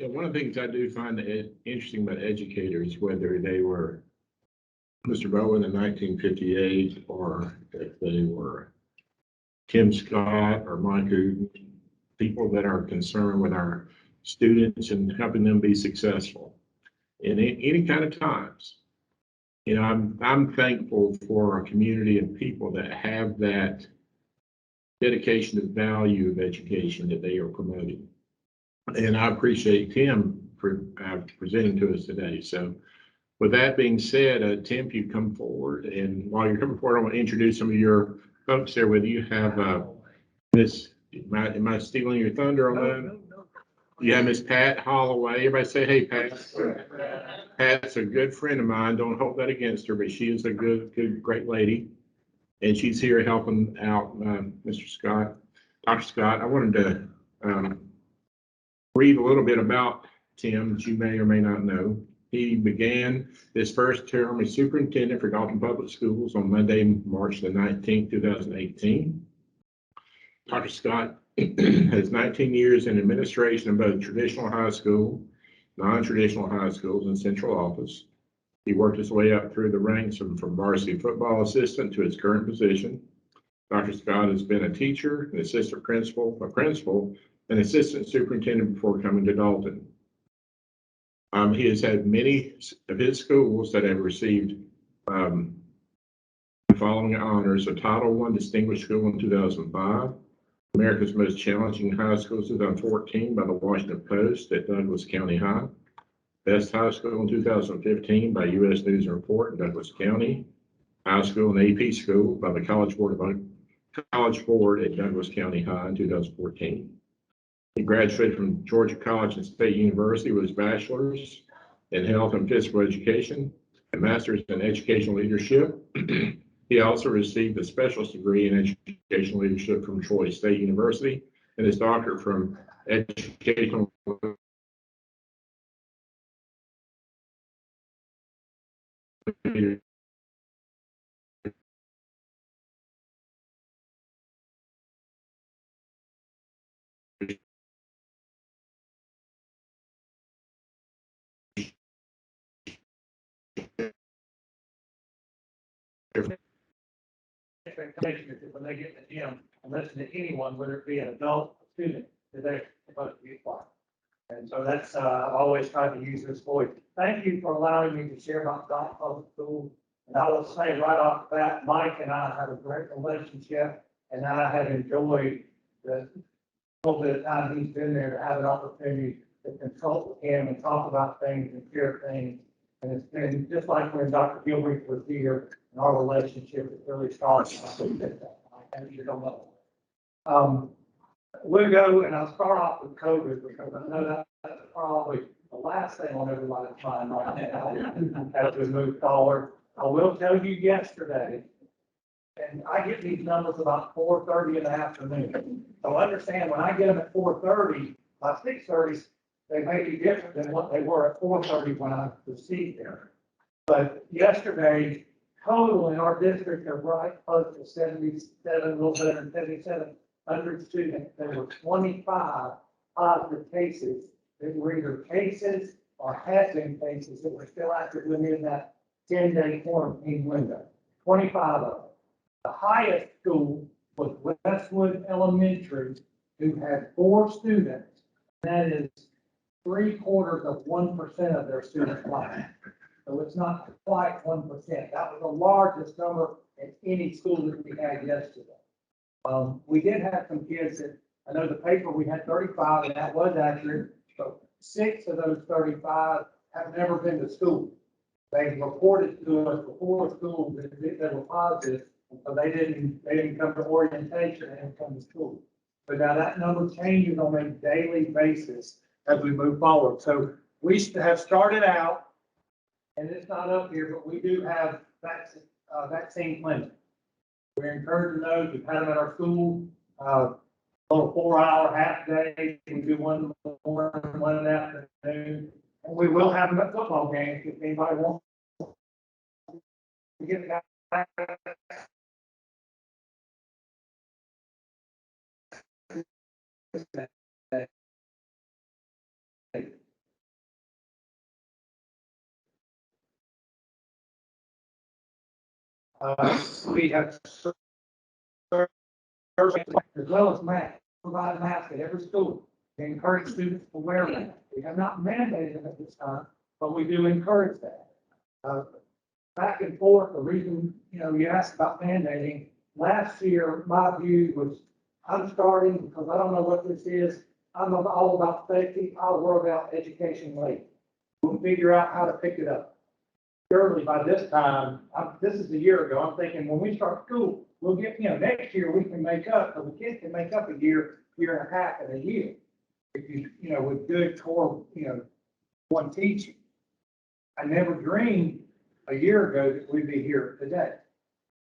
Yeah, one of the things I do find interesting about educators, whether they were Mr. Bowen in 1958, or if they were Tim Scott or Mike Uden, people that are concerned with our students and helping them be successful in any kind of times. You know, I'm thankful for a community of people that have that dedication to the value of education that they are promoting. And I appreciate Tim for presenting to us today. So with that being said, Tim, you come forward, and while you're coming forward, I want to introduce some of your folks there with you. Have Miss, am I stealing your thunder on that? You have Miss Pat Holloway. Everybody say, hey, Pat. Pat's a good friend of mine. Don't hold that against her, but she is a good, great lady. And she's here helping out Mr. Scott, Dr. Scott. I wanted to read a little bit about Tim that you may or may not know. He began his first term as superintendent for Dalton Public Schools on Monday, March the 19th, 2018. Dr. Scott has 19 years in administration of both traditional high school, non-traditional high schools, and central office. He worked his way up through the ranks from varsity football assistant to his current position. Dr. Scott has been a teacher, an assistant principal, an assistant superintendent before coming to Dalton. He has had many of his schools that have received the following honors: a Title I Distinguished School in 2005, America's Most Challenging High Schools 2014 by the Washington Post at Douglas County High, Best High School in 2015 by U.S. News and Report in Douglas County, High School and AP School by the College Board at Douglas County High in 2014. He graduated from Georgia College and State University with his bachelor's in health and physical education, a master's in educational leadership. He also received a specialist degree in educational leadership from Troy State University and his doctorate from educational leadership. Expectation is that when they get in the gym and listen to anyone, whether it be an adult or student, that they're supposed to be quiet. And so that's, always tried to use this voice. Thank you for allowing me to share about Dalton Public Schools. And I will say right off the bat, Mike and I have a great relationship, and I have enjoyed the little bit of time he's been there to have an opportunity to consult with him and talk about things and share things. And it's been just like when Dr. Gilbert was here, and our relationship is really strong. And you don't know. We'll go, and I'll start off with COVID, because I know that's probably the last thing on everybody's mind right now as we move forward. I will tell you yesterday, and I get these numbers about 4:30 in the afternoon. So understand, when I get them at 4:30, by 6:30, they may be different than what they were at 4:30 when I received them. But yesterday, total in our district are right close to 77, a little better than 7,700 students. There were 25 positive cases that were either cases or had been cases that were still active within that 10-day quarantine window. 25 of them. The highest school was Westwood Elementary, who had 4 students. That is 0.75% of their student body. So it's not quite 1%. That was the largest number in any school that we had yesterday. We did have some kids that, I know the paper, we had 35, and that was accurate, but 6 of those 35 have never been to school. They reported to us before school that they were positive, so they didn't come to orientation and come to school. But now that number changes on a daily basis as we move forward. So we have started out, and it's not up here, but we do have vaccine clinics. We're encouraging those. We've had them at our school, a little 4-hour half day. We do one in the morning, one in the afternoon. And we will have them at football games if anybody wants to get back. We have as well as math, provide masks at every school. We encourage students to wear them. We have not mandated them at this time, but we do encourage that. Back and forth, the reason, you asked about mandating, last year, my view was, I'm starting because I don't know what this is. I'm all about safety. I'll worry about education later. We'll figure out how to pick it up. Surely by this time, this is a year ago, I'm thinking when we start school, we'll get, next year we can make up, but the kids can make up a year, year and a half in a year. If with good core, one teaching. I never dreamed a year ago that we'd be here today.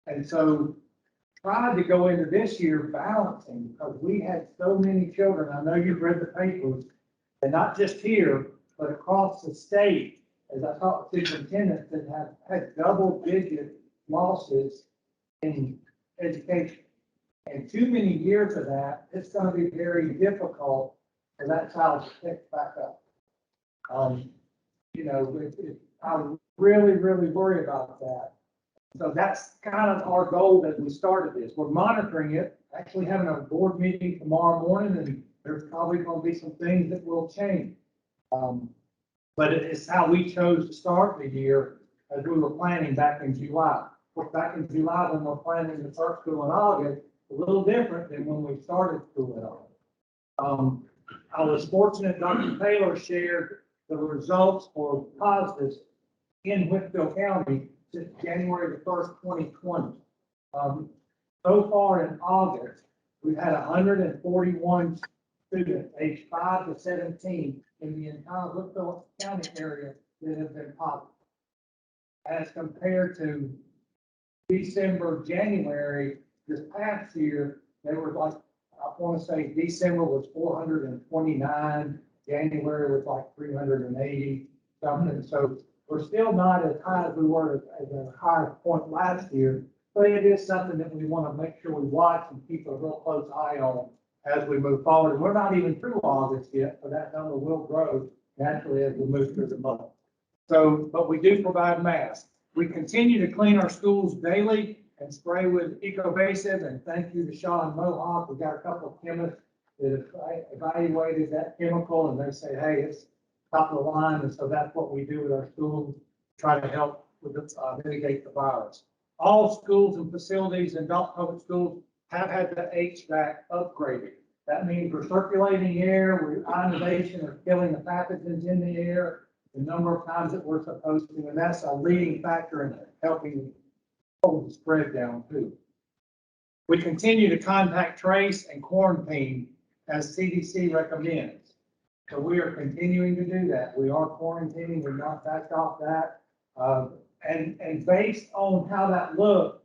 And so tried to go into this year balancing because we had so many children. I know you've read the papers, and not just here, but across the state, as I talked to superintendents that have had double-digit losses in education. And too many years of that, it's going to be very difficult for that child to pick back up. I really, really worry about that. So that's kind of our goal that we started this. We're monitoring it, actually having a board meeting tomorrow morning, and there's probably going to be some things that will change. But it's how we chose to start the year as we were planning back in July. Back in July, when we're planning to start school in August, a little different than when we started school in August. I was fortunate Dr. Taylor shared the results for positives in Whitfield County since January the 1st, 2020. So far in August, we've had 141 students aged 5 to 17 in the entire Whitfield County area that have been positive. As compared to December, January, this past year, they were like, I want to say December was 429, January was like 380 something. So we're still not as high as we were at the highest point last year, but it is something that we want to make sure we watch and keep a real close eye on as we move forward. And we're not even through August yet, so that number will grow naturally as we move through the month. So, but we do provide masks. We continue to clean our schools daily and spray with eco-evasive, and thank you to Sean Mohawk. We've got a couple of chemists that have evaluated that chemical, and they say, hey, it's top of the line, and so that's what we do with our schools, try to help with mitigate the virus. All schools and facilities in Dalton Public Schools have had the HVAC upgraded. That means we're circulating air, we're ionization or killing the pathogens in the air the number of times that we're supposed to, and that's a leading factor in helping hold the spread down too. We continue to contact trace and quarantine as CDC recommends. So we are continuing to do that. We are quarantining, we're not backed off that. And based on how that looks,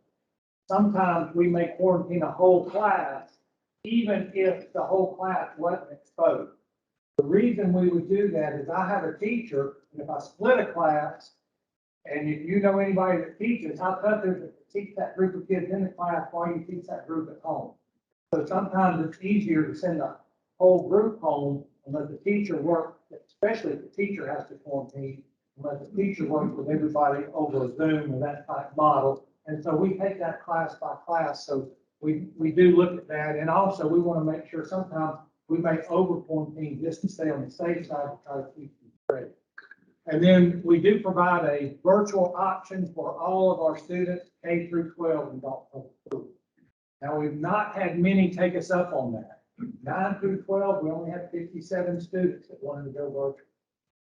sometimes we may quarantine a whole class, even if the whole class wasn't exposed. The reason we would do that is I have a teacher, and if I split a class, and if you know anybody that teaches, how tough is it to teach that group of kids in the class while you teach that group at home? So sometimes it's easier to send the whole group home and let the teacher work, especially if the teacher has to quarantine, and let the teacher work with everybody over a Zoom or that type model. And so we take that class by class. So we do look at that. And also we want to make sure sometimes we may over quarantine just to stay on the safe side to try to keep them straight. And then we do provide a virtual option for all of our students, K through 12 in Dalton Public Schools. Now, we've not had many take us up on that. 9 through 12, we only had 57 students that wanted to go virtual.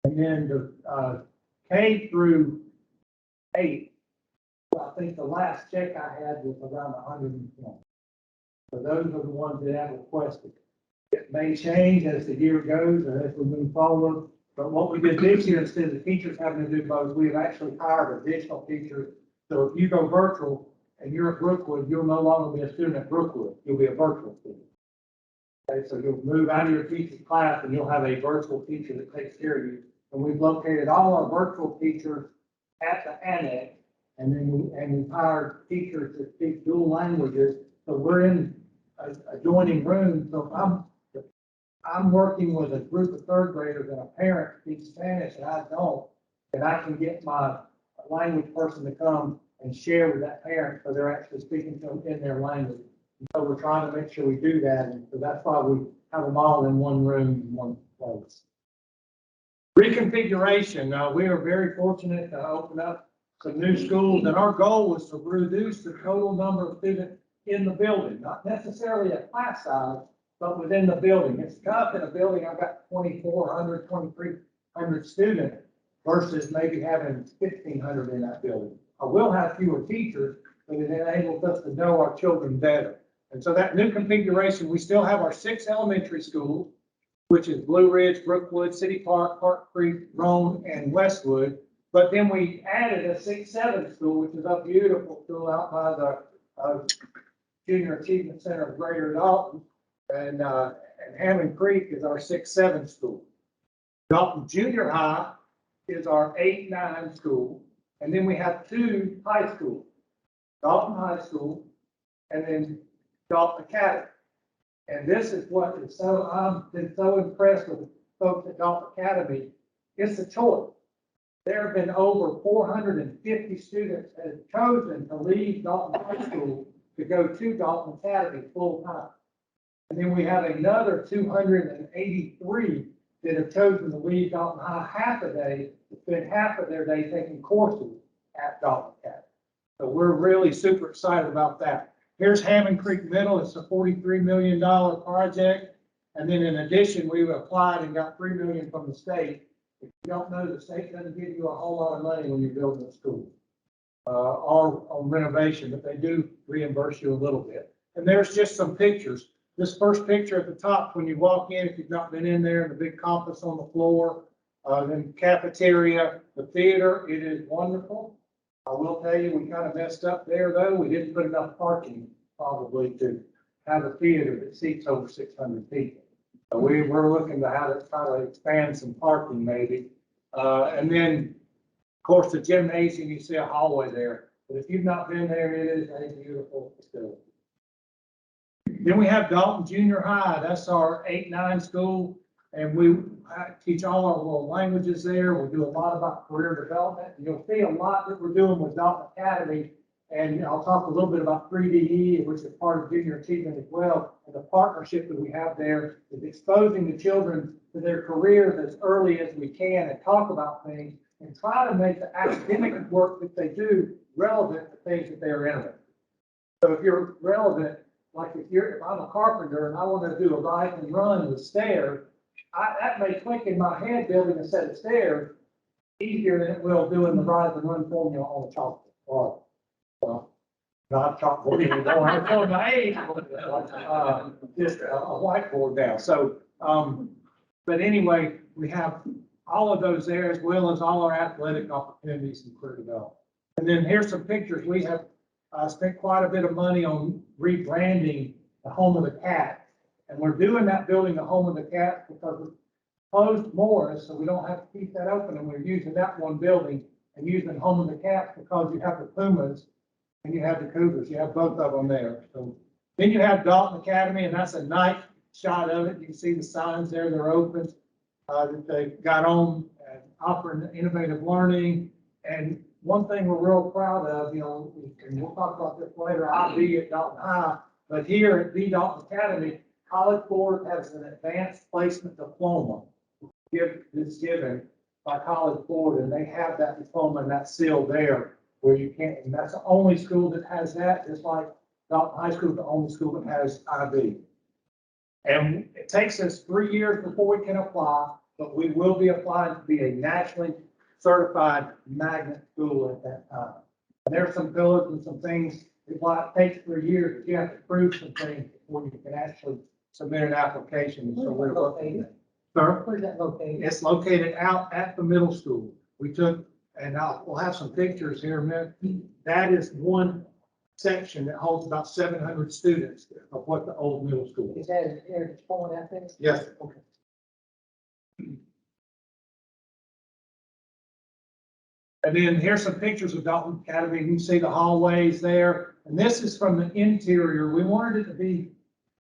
And then the K through 8, I think the last check I had was around 120. So those are the ones that have requested. It may change as the year goes or as we move forward. But what we did this year, instead of teachers having to do both, we have actually hired additional teachers. So if you go virtual and you're at Brookwood, you'll no longer be a student at Brookwood. You'll be a virtual student. Okay, so you'll move out of your teacher's class and you'll have a virtual teacher that takes care of you. And we've located all our virtual teachers at the annex, and then we've hired teachers that speak dual languages. So we're in adjoining rooms. So if I'm working with a group of third graders and a parent speaks Spanish and I don't, and I can get my language person to come and share with that parent, so they're actually speaking to them in their language. And so we're trying to make sure we do that, and so that's why we have them all in one room, in one place. Reconfiguration, we are very fortunate to open up some new schools, and our goal was to reduce the total number of students in the building, not necessarily a class size, but within the building. It's tough in a building, I've got 2,400, 2,300 students versus maybe having 1,500 in that building. I will have fewer teachers, but it enables us to know our children better. And so that new configuration, we still have our 6 elementary schools, which is Blue Ridge, Brookwood, City Park, Park Creek, Rome, and Westwood. But then we added a 6-7 school, which is a beautiful school out by the Junior Achievement Center of Greater Dalton. And Hammond Creek is our 6-7 school. Dalton Junior High is our 8-9 school. And then we have 2 high schools, Dalton High School and then Dalton Academy. And this is what is so, I've been so impressed with folks at Dalton Academy. It's a choice. There have been over 450 students that have chosen to leave Dalton High School to go to Dalton Academy full time. And then we have another 283 that have chosen to leave Dalton High half a day to spend half of their day taking courses at Dalton Academy. So we're really super excited about that. Here's Hammond Creek Middle. It's a $43 million project. And then in addition, we've applied and got $3 million from the state. If you don't know, the state doesn't give you a whole lot of money when you're building a school or on renovation, but they do reimburse you a little bit. And there's just some pictures. This first picture at the top, when you walk in, if you've not been in there, the big compass on the floor, then cafeteria, the theater, it is wonderful. I will tell you, we kind of messed up there though. We didn't put enough parking probably to have a theater that seats over 600 people. So we're looking to how to try to expand some parking maybe. And then, of course, the gymnasium, you see a hallway there. But if you've not been there, it is a beautiful facility. Then we have Dalton Junior High. That's our 8-9 school. And we teach all our world languages there. We do a lot about career development. And you'll see a lot that we're doing with Dalton Academy. And I'll talk a little bit about 3DE, which is part of junior achievement as well. And the partnership that we have there is exposing the children to their careers as early as we can and talk about things and try to make the academic work that they do relevant to things that they're interested in. So if you're relevant, like if I'm a carpenter and I want to do a rise and run with stairs, that may click in my head building a set of stairs easier than it will doing the rise and run formula on a chalkboard. Well, not chalkboard anymore. I'm showing my age, just a whiteboard now. So, but anyway, we have all of those there as well as all our athletic opportunities and career development. And then here's some pictures. We have spent quite a bit of money on rebranding the Home of the Cat. And we're doing that building the Home of the Cat because we closed Morris, so we don't have to keep that open. And we're using that one building and using Home of the Cats because you have the Pumas and you have the Cougars. You have both of them there. So then you have Dalton Academy, and that's a night shot of it. You can see the signs there. They're open. That they got on offering innovative learning. And one thing we're real proud of, you know, and we'll talk about this later, I'll be at Dalton High, but here at the Dalton Academy, College Board has an advanced placement diploma is given by College Board, and they have that diploma and that seal there where you can't, and that's the only school that has that, just like Dalton High School is the only school that has IB. And it takes us 3 years before we can apply, but we will be applying to be a nationally certified magnet school at that time. And there's some pillars and some things, it takes 3 years, but you have to prove some things before you can actually submit an application. So we're looking at. Sir? Where's that located? It's located out at the middle school. We took, and we'll have some pictures here in a minute. That is one section that holds about 700 students of what the old middle school is. Is that Heritage Point out there? Yes. Okay. And then here's some pictures of Dalton Academy. You can see the hallways there. And this is from the interior. We wanted it to be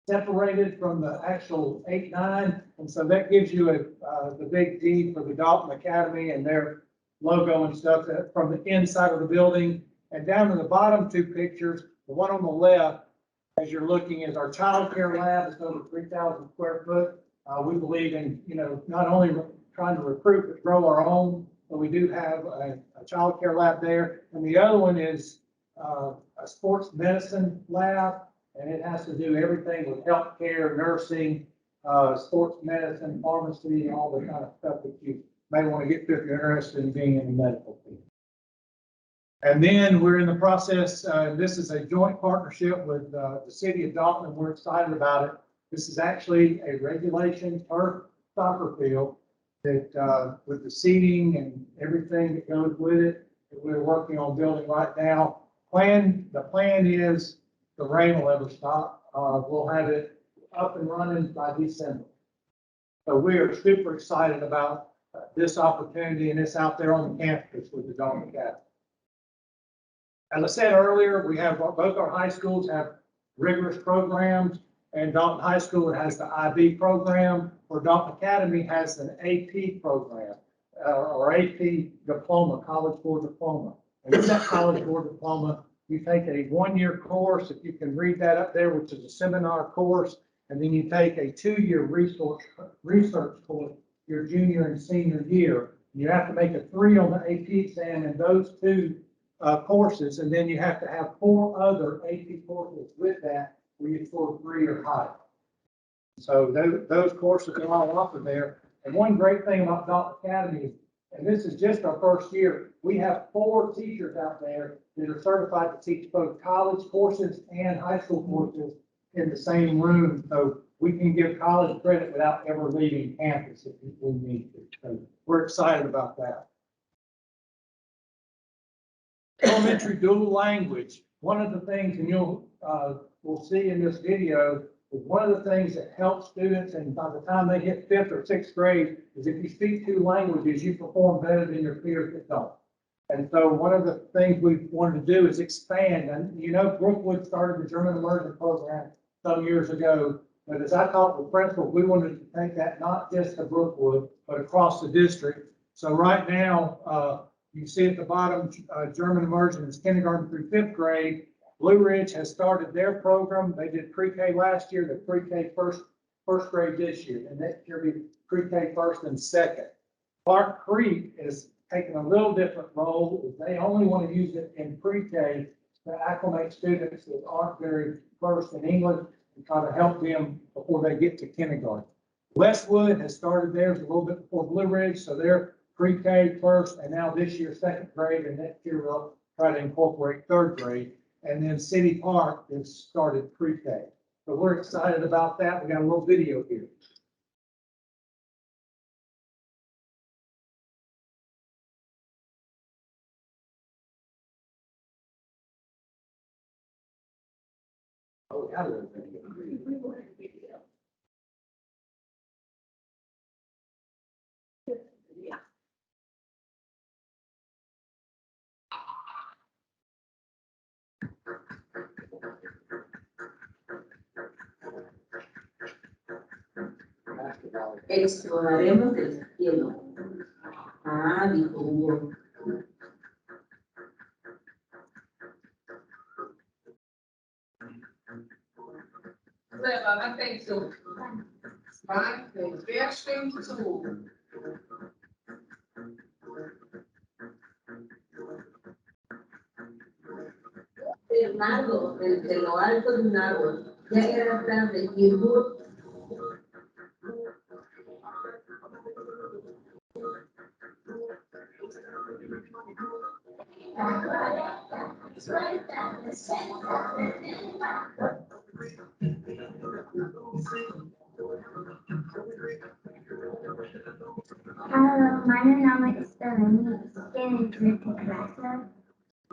separated from the actual 8-9. And so that gives you the big D for the Dalton Academy and their logo and stuff from the inside of the building. And down in the bottom two pictures, the one on the left, as you're looking, is our child care lab. It's over 3,000 square foot. We believe in, not only trying to recruit, but grow our own. So we do have a child care lab there. And the other one is a sports medicine lab, and it has to do everything with healthcare, nursing, sports medicine, pharmacy, all the kind of stuff that you may want to get if you're interested in being in the medical field. And then we're in the process, this is a joint partnership with the city of Dalton, and we're excited about it. This is actually a regulation turf soccer field that with the seating and everything that goes with it, that we're working on building right now. The plan is the rain will ever stop. We'll have it up and running by December. So we are super excited about this opportunity, and it's out there on the campus with the Dalton Academy. As I said earlier, we have both our high schools have rigorous programs, and Dalton High School has the IB program, where Dalton Academy has an AP program, or AP diploma, College Board Diploma. And in that College Board Diploma, you take a one-year course, if you can read that up there, which is a seminar course, and then you take a two-year research course your junior and senior year. You have to make a 3 on the AP exam in those two courses, and then you have to have 4 other AP courses with that where you score 3 or higher. So those courses are all offered there. And one great thing about Dalton Academy is, and this is just our first year, we have 4 teachers out there that are certified to teach both college courses and high school courses in the same room. So we can give college credit without ever leaving campus if we need to. So we're excited about that. Elementary dual language. One of the things, and we'll see in this video, is one of the things that helps students, and by the time they hit 5th or 6th grade, is if you speak 2 languages, you perform better than your peers that don't. And so one of the things we wanted to do is expand. And Brookwood started the German immersion program some years ago. But as I talked with principals, we wanted to take that not just to Brookwood, but across the district. So right now, you see at the bottom, German immersion is kindergarten through 5th grade. Blue Ridge has started their program. They did pre-K last year, the pre-K first grade this year, and next year will be pre-K first and second. Clark Creek is taking a little different role. They only want to use it in pre-K to acclimate students that aren't very versed in English and try to help them before they get to kindergarten. Westwood has started theirs a little bit before Blue Ridge, so they're pre-K first, and now this year 2nd grade, and next year we'll try to incorporate 3rd grade. And then City Park has started pre-K. So we're excited about that. We got a little video here. Oh, we got a little video. Exploraremos el cielo. Dijo Hugo. Leva atenção. Vai, wer stimmt zu? Bernardo, desde lo alto de un árbol, ya era tarde y el burro. Hallo, mein Name ist Melanie. Ich gehe in die 3. Klasse.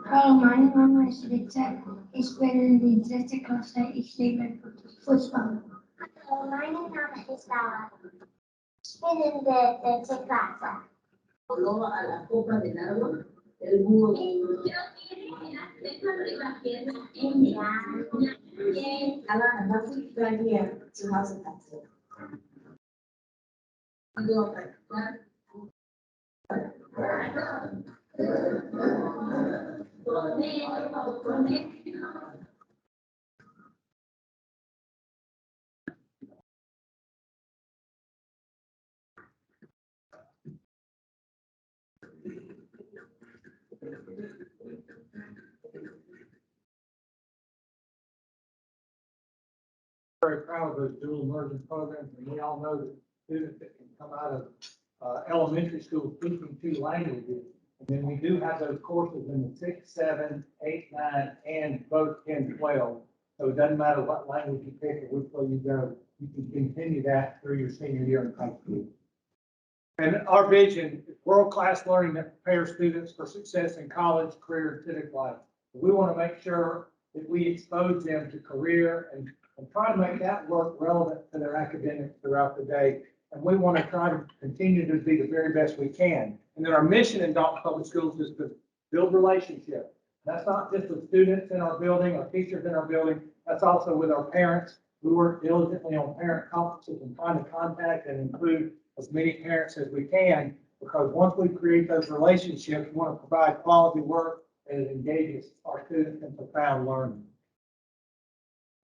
Hallo, mein Name ist Richard. Ich bin in die 3. Klasse. Ich liebe Fußball. Hallo, mein Name ist Laura. Ich bin in der 3. Klasse. Voló a la copa del árbol, el búho. Aber was ich bei mir zu Hause hatte. Very proud of those dual immersion programs, and we all know that students that can come out of elementary school speaking two languages. And then we do have those courses in the 6, 7, 8, 9, and both 10, 12. So it doesn't matter what language you pick or which way you go, you can continue that through your senior year in high school. And our vision is world-class learning that prepares students for success in college, career, and civic life. We want to make sure that we expose them to career and try to make that work relevant to their academics throughout the day. And we want to try to continue to be the very best we can. And then our mission in Dalton Public Schools is to build relationships. That's not just with students in our building or teachers in our building. That's also with our parents. We work diligently on parent conferences and trying to contact and include as many parents as we can, because once we create those relationships, we want to provide quality work and it engages our students in profound learning.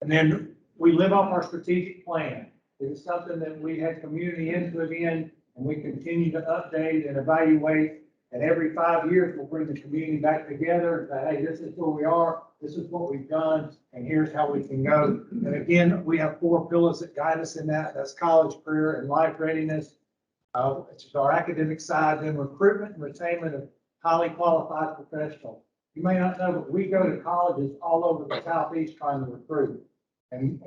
And then we live off our strategic plan. It is something that we had community input in, and we continue to update and evaluate. And every 5 years, we'll bring the community back together and say, hey, this is where we are, this is what we've done, and here's how we can go. And again, we have 4 pillars that guide us in that. That's college, career, and life readiness. Which is our academic side, then recruitment and retainment of highly qualified professionals. You may not know, but we go to colleges all over the Southeast trying to recruit. And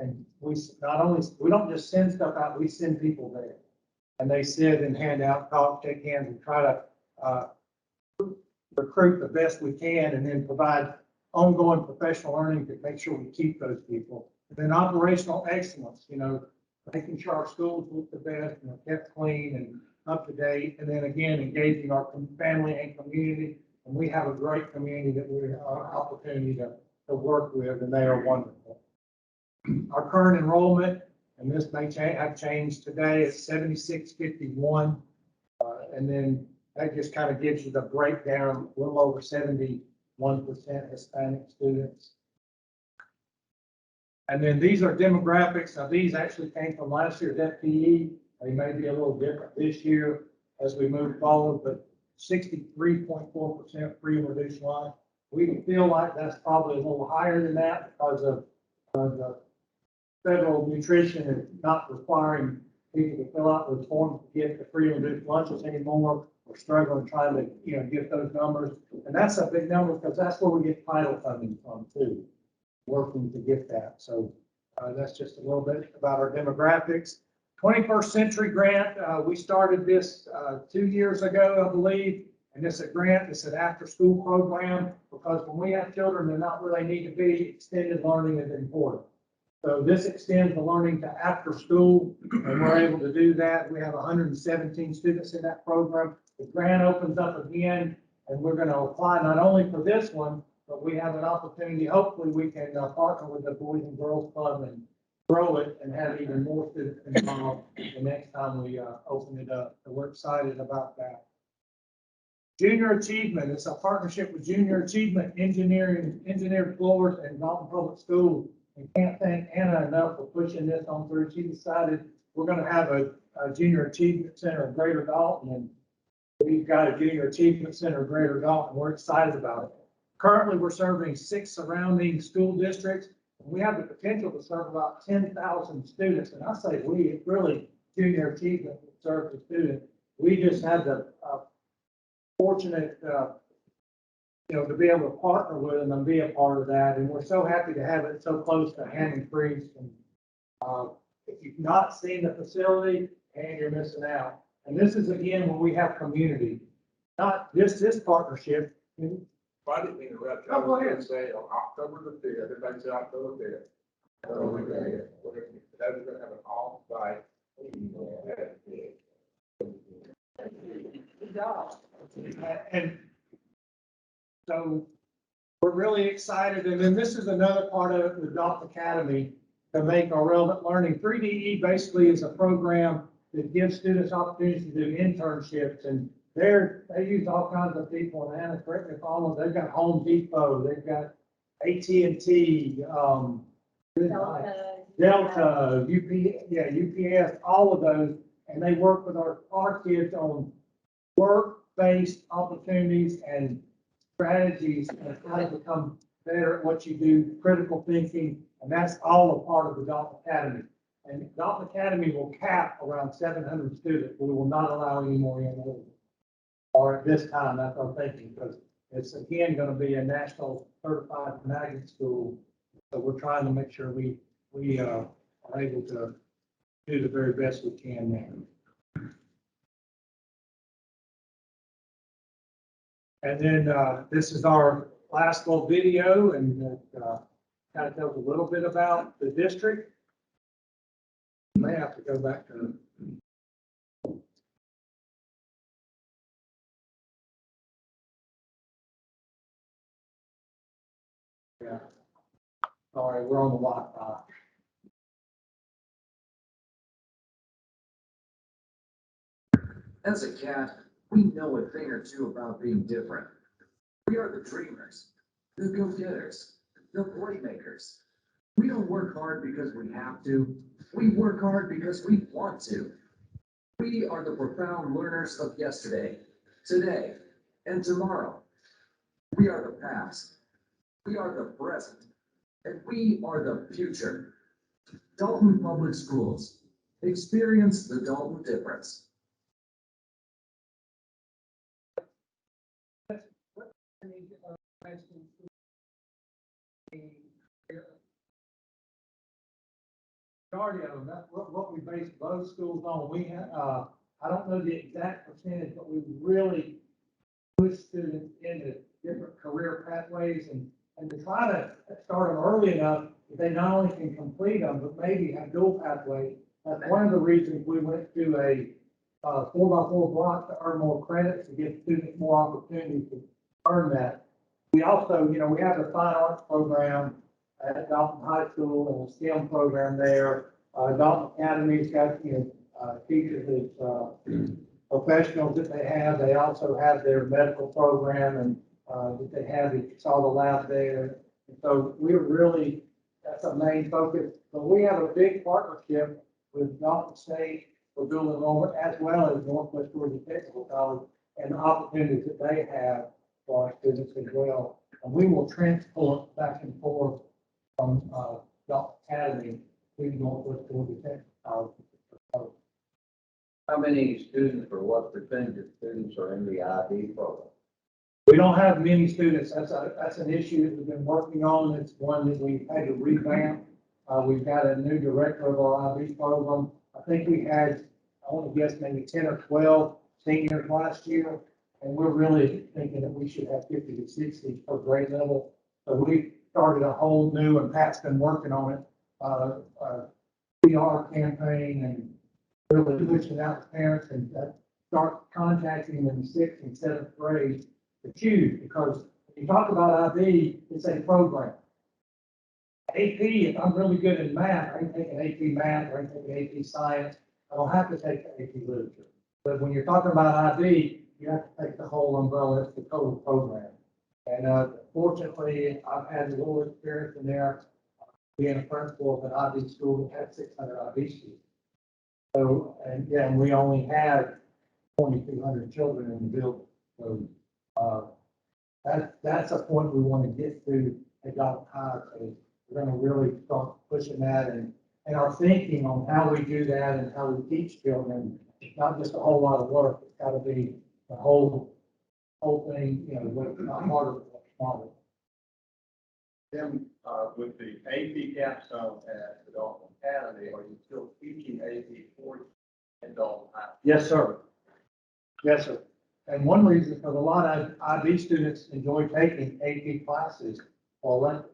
we not only, we don't just send stuff out, we send people there. And they sit and hand out, talk, shake hands, and try to recruit the best we can, and then provide ongoing professional learning to make sure we keep those people. And then operational excellence, you know, making sure our schools look the best and are kept clean and up to date. And then again, engaging our family and community. And we have a great community that we have an opportunity to work with, and they are wonderful. Our current enrollment, and this may have changed today, is 7651. And then that just kind of gives you the breakdown, a little over 71% Hispanic students. And then these are demographics. Now, these actually came from last year's FTE. They may be a little different this year as we move forward, but 63.4% free and reduced lunch. We feel like that's probably a little higher than that because of the federal nutrition is not requiring people to fill out those forms to get the free and reduced lunches anymore. We're struggling trying to, get those numbers. And that's a big number because that's where we get title funding from too, working to get that. So that's just a little bit about our demographics. 21st Century Grant, we started this 2 years ago, I believe. And it's a grant, it's an after-school program, because when we have children, they're not where they need to be, extended learning is important. So this extends the learning to after school, and we're able to do that. We have 117 students in that program. The grant opens up again, and we're going to apply not only for this one, but we have an opportunity. Hopefully, we can partner with the Boys and Girls Club and grow it and have even more students involved the next time we open it up. So we're excited about that. Junior Achievement, it's a partnership with Junior Achievement Engineered Floors and Dalton Public Schools. We can't thank Anna enough for pushing this on through. She decided we're going to have a Junior Achievement Center in Greater Dalton, and we've got a Junior Achievement Center in Greater Dalton. We're excited about it. Currently, we're serving 6 surrounding school districts. We have the potential to serve about 10,000 students, and I say we, it's really Junior Achievement that serves the students. We just had the fortunate to be able to partner with them and be a part of that. And we're so happy to have it so close to Hammond Creek. And if you've not seen the facility, and you're missing out. And this is again where we have community, not just this partnership. I didn't interrupt you. Oh, go ahead. I was gonna say on October the 5th, everybody said October 5th. So we're gonna have an off-site. And so we're really excited. And then this is another part of it with Dalton Academy to make our relevant learning. 3DE basically is a program that gives students opportunities to do internships, and they use all kinds of people. And Anna, correct me if I'm wrong, they've got Home Depot, they've got AT&T, Delta, UPS, all of those, and they work with our kids on work-based opportunities and strategies and how to become better at what you do, critical thinking, and that's all a part of the Dalton Academy. And Dalton Academy will cap around 700 students. We will not allow any more in, or at this time, that's our thinking, because it's again going to be a national certified magnet school. So we're trying to make sure we are able to do the very best we can there. And then this is our last little video, and it kind of tells a little bit about the district. You may have to go back to. Yeah. Sorry, we're on the Wi-Fi. As a cat, we know a thing or two about being different. We are the dreamers, the go-getters, the playmakers. We don't work hard because we have to. We work hard because we want to. We are the profound learners of yesterday, today, and tomorrow. We are the past. We are the present. And we are the future. Dalton Public Schools. Experience the Dalton difference. Majority of them, that's what we base both schools on. We have, I don't know the exact percentage, but we really push students into different career pathways and to try to start them early enough that they not only can complete them, but maybe have dual pathways. That's one of the reasons we went to a 4x4 block to earn more credits, to give students more opportunities to earn that. We also, we have a fine arts program at Dalton High School and a STEM program there. Dalton Academy's got, teachers as professionals that they have. They also have their medical program and that they have, you saw the lab there. And so we're really, that's a main focus. But we have a big partnership with Dalton State for dual enrollment, as well as Northwest Georgia Technical College, and the opportunities that they have for our students as well. And we will transport back and forth from Dalton Academy to Northwest Georgia Technical College. How many students or what percentage of students are in the IB program? We don't have many students. That's an issue that we've been working on. It's one that we've had to revamp. We've got a new director of our IB program. I think we had, I want to guess, maybe 10 or 12 seniors last year. And we're really thinking that we should have 50 to 60 per grade level. So we started a whole new, and Pat's been working on it, PR campaign and really pushing out to parents and start contacting them in 6th and 7th grade to choose, because when you talk about IB, it's a program. AP, if I'm really good in math, I can take an AP math, or I can take an AP science. I don't have to take the AP literature. But when you're talking about IB, you have to take the whole umbrella, it's the total program. And fortunately, I've had a little experience in there, being a principal of an IB school that had 600 IB students. So, and yeah, we only have 2,200 children in the building. So that's a point we want to get to at Dalton High. So we're going to really start pushing that, and our thinking on how we do that and how we teach children. It's not just a whole lot of work. It's got to be the whole thing, not harder, but smarter. Then, with the AP capstone at the Dalton Academy, are you still teaching AP for in Dalton High? Yes, sir. Yes, sir. And one reason, because a lot of IB students enjoy taking AP classes or elective.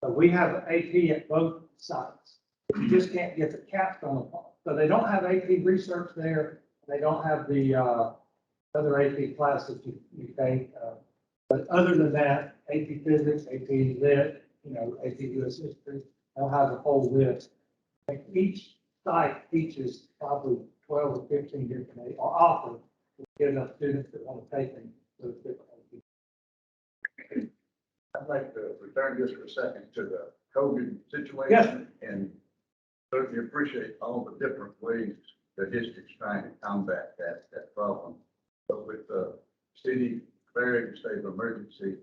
So we have AP at both sites. You just can't get the capstone. So they don't have AP research there. They don't have the other AP classes you take. But other than that, AP Physics, AP Lit, AP US History, they'll have a whole list. Like each site teaches probably 12 or 15 different, or offers to give enough students that want to take them. Those different AP. I'd like to return just for a second to the COVID situation. Yes. And certainly appreciate all the different ways the district's trying to combat that problem. But with the city declaring a state of emergency,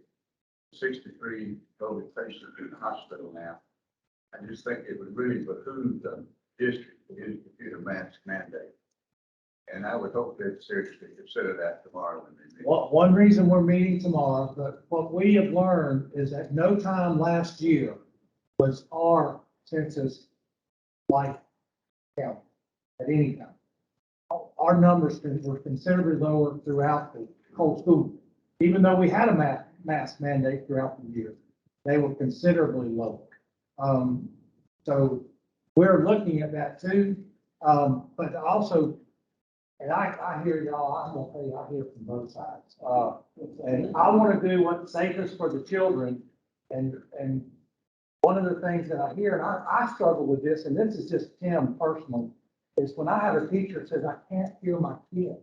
63 COVID patients in the hospital now, I just think it would really behoove the district to get a computer mask mandate. And I would hope they'd seriously consider that tomorrow when they meet. One reason we're meeting tomorrow, but what we have learned is at no time last year was our census like county at any time. Our numbers were considerably lower throughout the whole school. Even though we had a mask mandate throughout the year, they were considerably lower. So we're looking at that too. But also, and I hear y'all, I'm gonna tell you, I hear from both sides. And I want to do what's safest for the children. And one of the things that I hear, and I struggle with this, and this is just Tim personally, is when I have a teacher that says, I can't hear my kid,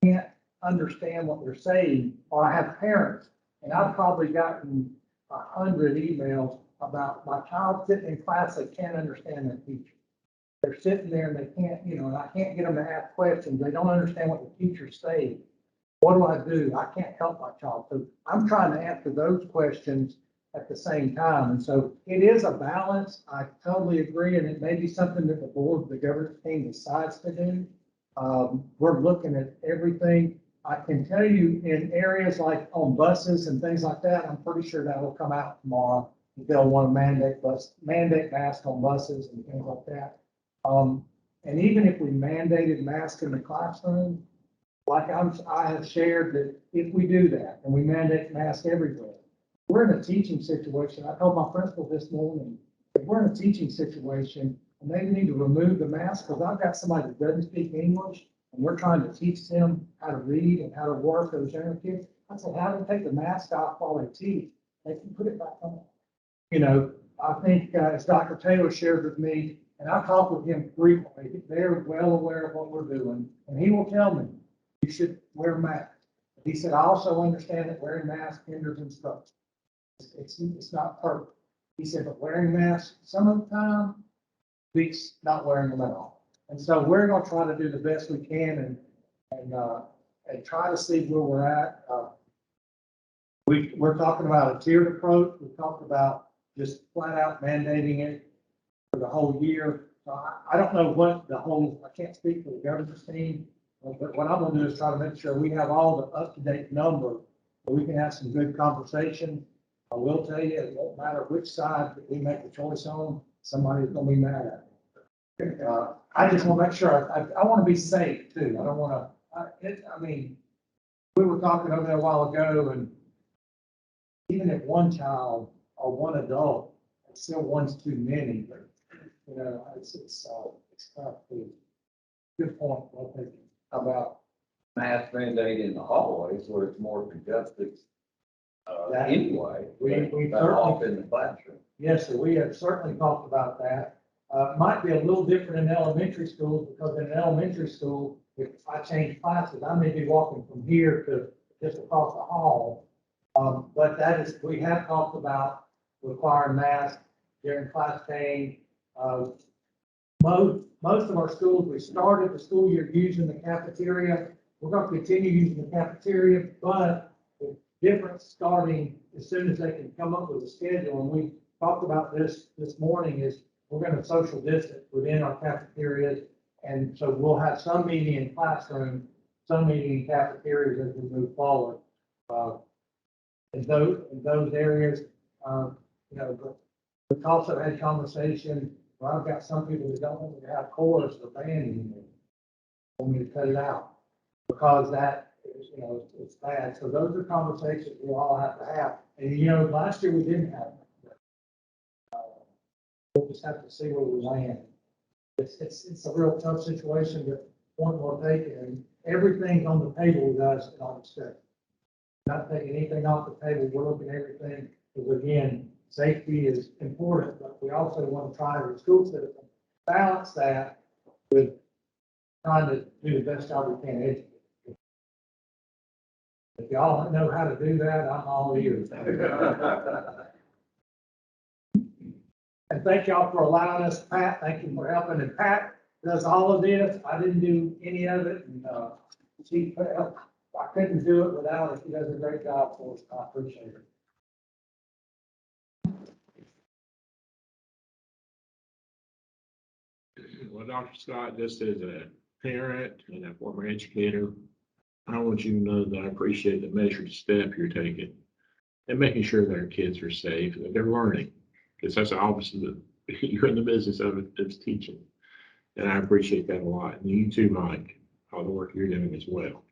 can't understand what they're saying, or I have parents, and I've probably gotten 100 emails about my child sitting in class, they can't understand their teacher. They're sitting there and they can't, and I can't get them to ask questions. They don't understand what the teacher's saying. What do I do? I can't help my child. So I'm trying to answer those questions at the same time. And so it is a balance. I totally agree. And it may be something that the board, the governance team decides to do. We're looking at everything. I can tell you in areas like on buses and things like that, I'm pretty sure that will come out tomorrow. They'll want to mandate masks on buses and things like that. And even if we mandated masks in the classroom, like I have shared that if we do that and we mandate masks everywhere, we're in a teaching situation. I told my principal this morning, if we're in a teaching situation and they need to remove the mask, because I've got somebody that doesn't speak English and we're trying to teach them how to read and how to work those younger kids. I said, have them take the mask off while they teach. They can put it back on. I think as Dr. Taylor shared with me, and I've talked with him frequently, they're well aware of what we're doing, and he will tell me, you should wear a mask. He said, I also understand that wearing masks hinders instruction. It's not perfect. He said, but wearing masks some of the time beats not wearing them at all. And so we're going to try to do the best we can and try to see where we're at. We're talking about a tiered approach. We talked about just flat out mandating it for the whole year. I don't know what I can't speak for the governance team, but what I'm gonna do is try to make sure we have all the up-to-date numbers so we can have some good conversation. I will tell you, it won't matter which side that we make the choice on, somebody's gonna be mad at me. I just wanna make sure, I wanna be safe too. I don't wanna, we were talking over there a while ago, and even if one child or one adult, it's still one's too many, but it's tough. Good point. Well taken. How about mask mandate in the hallways where it's more congested? Anyway, We off certainly, in the classroom. yes, sir, we have certainly talked about that. Might be a little different in elementary schools, because in elementary school, if I change classes, I may be walking from here to just across the hall. But we have talked about requiring masks during class change. Most of our schools, we started the school year using the cafeteria. We're going to continue using the cafeteria, but the difference starting as soon as they can come up with a schedule. And we talked about this morning is we're going to social distance within our cafeterias. And so we'll have some meeting in classroom, some meeting in cafeterias as we move forward. In those areas, but we've also had conversation where I've got some people that don't want me to have chorus or band anymore. Want me to cut it out because that is, it's bad. So those are conversations we all have to have. And last year we didn't have them. We'll just have to see where we land. It's a real tough situation, but point well taken. And everything's on the table with us in our discussion. Not taking anything off the table. We're looking at everything because again, safety is important, but we also want to try as a school citizen balance that with trying to do the best job we can educate. If y'all know how to do that, I'm all ears. And thank y'all for allowing us, Pat, thank you for helping, and Pat does all of this, I didn't do any of it, and, she, I couldn't do it without her, she does a great job for us, I appreciate it. Well, Dr. Scott, just as a parent and a former educator, I want you to know that I appreciate the measured step you're taking and making sure that our kids are safe, that they're learning. Because that's obviously you're in the business of teaching. And I appreciate that a lot. And you too, Mike, all the work you're doing as well.